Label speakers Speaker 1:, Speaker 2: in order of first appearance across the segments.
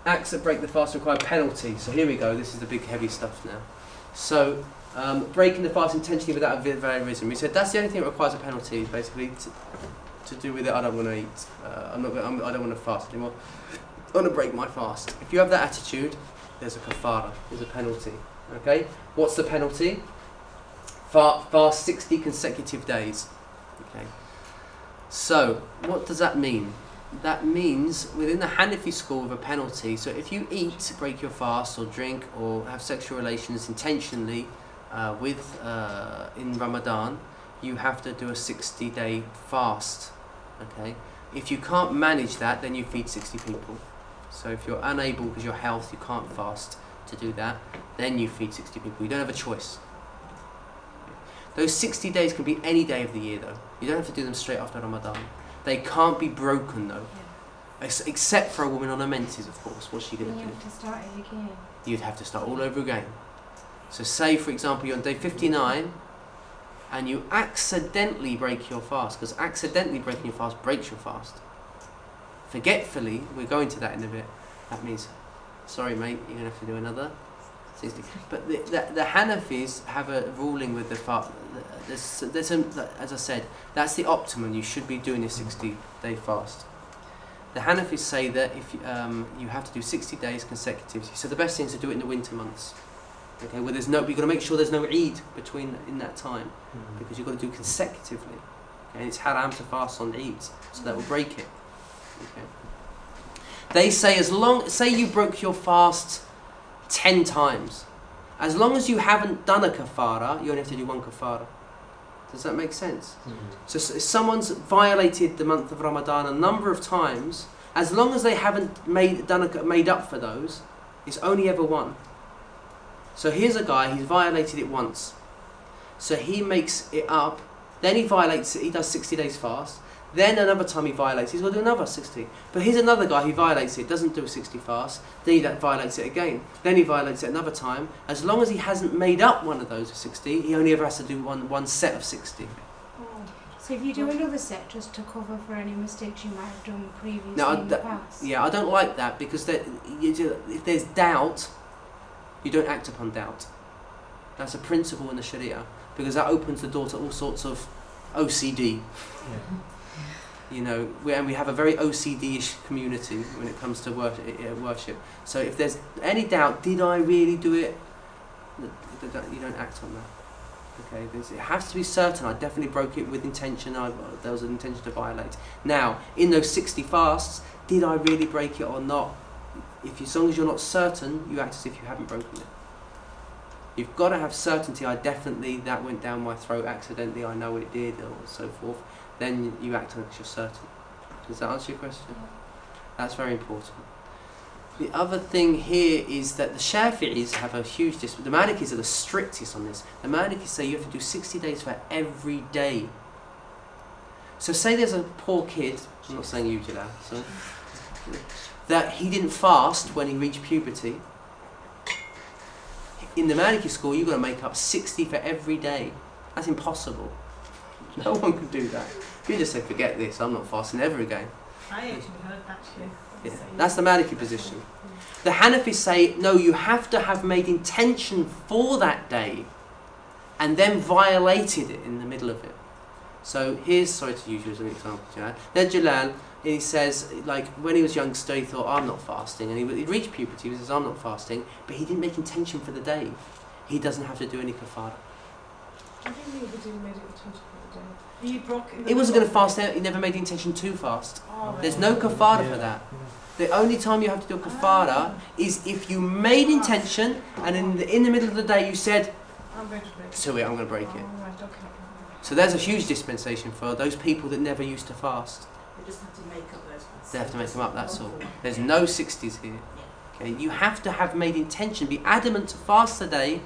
Speaker 1: acts that break the fast require penalty. So here we go, this is the big heavy stuff now. So breaking the fast intentionally without a valid reason. We said that's the only thing that requires a penalty, basically, to do with it. I don't want to eat. I don't want to fast anymore. I want to break my fast. If you have that attitude, there's a kafara, there's a penalty. Okay? What's the penalty? Fast 60 consecutive days. Okay. So, what does that mean? That means within the Hanafi school of a penalty, so if you eat, break your fast, or drink, or have sexual relations intentionally in Ramadan, you have to do a 60-day fast. Okay? If you can't manage that, then you feed 60 people. So if you're unable because your health, you can't fast to do that, then you feed 60 people. You don't have a choice. Those 60 days can be any day of the year though. You don't have to do them straight after Ramadan. They can't be broken though. Yeah. Except for a woman on her menses, of course. What's she going to do?
Speaker 2: You have to start it again.
Speaker 1: You'd have to start all over again. So say, for example, you're on day 59 and you accidentally break your fast, because accidentally breaking your fast breaks your fast. Forgetfully, we're going to that in a bit, that means, sorry mate, you're going to have to do another 60. But the Hanafis have a ruling with the fast, as I said, that's the optimum, you should be doing a 60-day fast. The Hanafis say that if you have to do 60 days consecutively, so the best thing is to do it in the winter months. Okay, where we've got to make sure there's no Eid in that time, because you've got to do consecutively. Okay, and it's haram to fast on Eid, so that will break it. Okay. They say say you broke your fast 10 times, as long as you haven't done a kafara, you only have to do one kafara. Does that make sense? So if someone's violated the month of Ramadan a number of times, as long as they haven't made up for those, it's only ever one. So here's a guy, he's violated it once. So he makes it up, then he violates it, he does 60 days fast, then another time he violates it, he's got to do another 60. But here's another guy who violates it, doesn't do a 60 fast, then he violates it again, then he violates it another time. As long as he hasn't made up one of those 60, he only ever has to do one set of 60.
Speaker 2: So if you do another set just to cover for any mistakes you might have done previously in the past?
Speaker 1: Yeah, I don't like that, because if there's doubt, you don't act upon doubt. That's a principle in the Sharia, because that opens the door to all sorts of OCD. Yeah. You know, and we have a very OCD-ish community when it comes to worship. So if there's any doubt, did I really do it? You don't act on that. Okay, it has to be certain. I definitely broke it with intention. There was an intention to violate. Now, in those 60 fasts, did I really break it or not? As long as you're not certain, you act as if you haven't broken it. You've got to have certainty. That went down my throat accidentally. I know it did, or so forth. Then you act on it because you're certain. Does that answer your question? Yeah. That's very important. The other thing here is that the Shafi'is have a huge the Malikis are the strictest on this. The Malikis say you have to do 60 days for every day. So say there's a poor kid, I'm not saying you, Jalal, so, that he didn't fast when he reached puberty. In the Maliki school, you've got to make up 60 for every day. That's impossible. No one can do that. You just say, forget this, I'm not fasting ever again.
Speaker 3: I actually heard that too.
Speaker 1: Yeah. That's the Maliki position. The Hanafis say, no, you have to have made intention for that day and then violated it in the middle of it. So here's, sorry to use you as an example, Jalal. Then Jalal, he says, like, when he was youngster, he thought, I'm not fasting. And he'd reached puberty, he says, I'm not fasting. But he didn't make intention for the day. He doesn't have to do any kafara.
Speaker 3: I think he didn't make intention for the day. He broke
Speaker 1: He wasn't going to fast out, he never made the intention to fast.
Speaker 3: Oh,
Speaker 1: There's no kafara for that. The only time you have to do a kafara is if you made intention and in the middle of the day you said,
Speaker 3: I'm going to break it.
Speaker 1: So I'm going to break it.
Speaker 3: Right, okay.
Speaker 1: So there's a huge dispensation for those people that never used to fast.
Speaker 4: They just have to make up those ones.
Speaker 1: They have to make them up, that's all. There's no 60s here. Okay, you have to have made intention, be adamant to fast the day,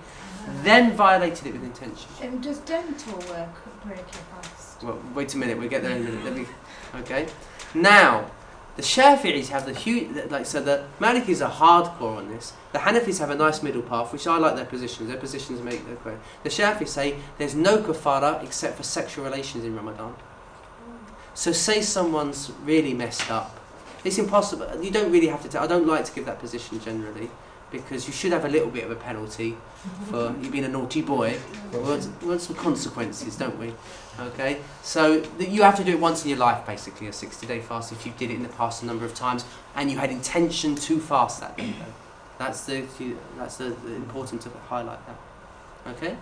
Speaker 1: then violated it with intention.
Speaker 2: And does dental work break your fast?
Speaker 1: Well, wait a minute, we'll get there in a minute. Okay. Now, the Shafi'is have the huge, so the Malikis are hardcore on this. The Hanafis have a nice middle path, which I like their positions. Their positions make their clear. The Shafi'is say there's no kafara except for sexual relations in Ramadan. So say someone's really messed up It's impossible. You don't really have to. I don't like to give that position generally, because you should have a little bit of a penalty for you being a naughty boy. We want some consequences, don't we? Okay, so you have to do it once in your life, basically, a 60-day fast, if you did it in the past a number of times and you had intention to fast that day. That's the important to highlight that. Okay.